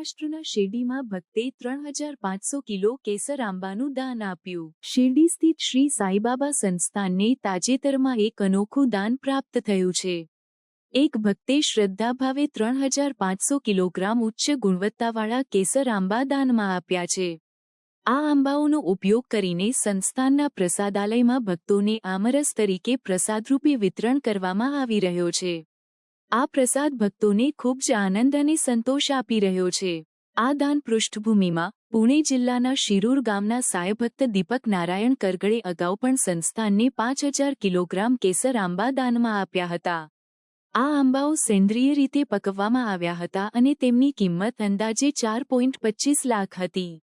મહારાષ્ટ્રના શિરડીમાં ભક્તે 3500 કિલો કેસર આંબાનું દાન આપ્યું। શિરડી સ્થિત શ્રી સાઈબાબા સંસ્થાનને તાજેતરમાં એક અનોખું દાન પ્રાપ્ત થયું છે। એક ભક્તે શ્રદ્ધાભાવે 3500 કિલોગ્રામ ઉચ્ચ ગુણવત્તાવાળા કેસર આંબા દાનમાં આપ્યા છે। આ આંબાઓનો ઉપયોગ કરીને સંસ્થાનના પ્રસાદાલયમાં ભક્તોને આમરસ તરીકે પ્રસાદરૂપે વિતરણ કરવામાં આવી રહ્યો છે। આ પ્રસાદ ભક્તોને ખૂબ જ આનંદ અને સંતોષ આપી રહ્યો છે। આ દાન પૃષ્ઠભૂમિમાં પુણે જિલ્લાના શિરૂર ગામના સાયભક્ત દીપક નારાયણ કરગડે અગાઉ પણ સંસ્થાનને 5000 કિલોગ્રામ કેસર આંબા દાનમાં આપ્યા હતા। આ આંબાઓ સેન્દ્રિય રીતે પકવવામાં આવ્યા હતા અને તેમની કિંમત અંદાજે 4.25 લાખ હતી।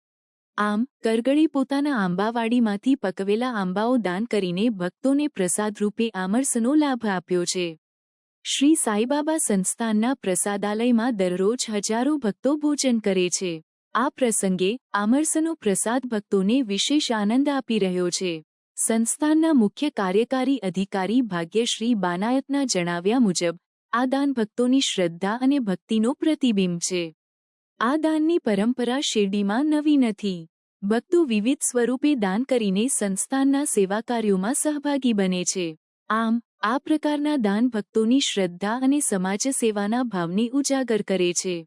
આમ કરગડે પોતાના આંબાવાડીમાંથી પકવેલા આંબાઓ દાન કરીને ભક્તોને પ્રસાદરૂપે આમરસનો લાભ આપ્યો છે। શ્રી સાઈબાબા સંસ્થાનના પ્રસાદાલયમાં દરરોજ હજારો ભક્તો ભોજન કરે છે। આ પ્રસંગે આમરસનો પ્રસાદ ભક્તોને વિશેષ આનંદ આપી રહ્યો છે। સંસ્થાનના મુખ્ય કાર્યકારી અધિકારી ભાગ્યશ્રી બાનાયતના જણાવ્યા મુજબ આ દાન ભક્તોની શ્રદ્ધા અને ભક્તિનો પ્રતિબિંબ છે। આ દાનની પરંપરા શિરડીમાં નવી નથી। ભક્તો વિવિધ સ્વરૂપે દાન કરીને સંસ્થાનના સેવા કાર્યોમાં સહભાગી બને છે। આમ આ પ્રકારના દાન ભક્તોની શ્રદ્ધા અને સમાજ સેવાના ભાવને ઉજાગર કરે છે।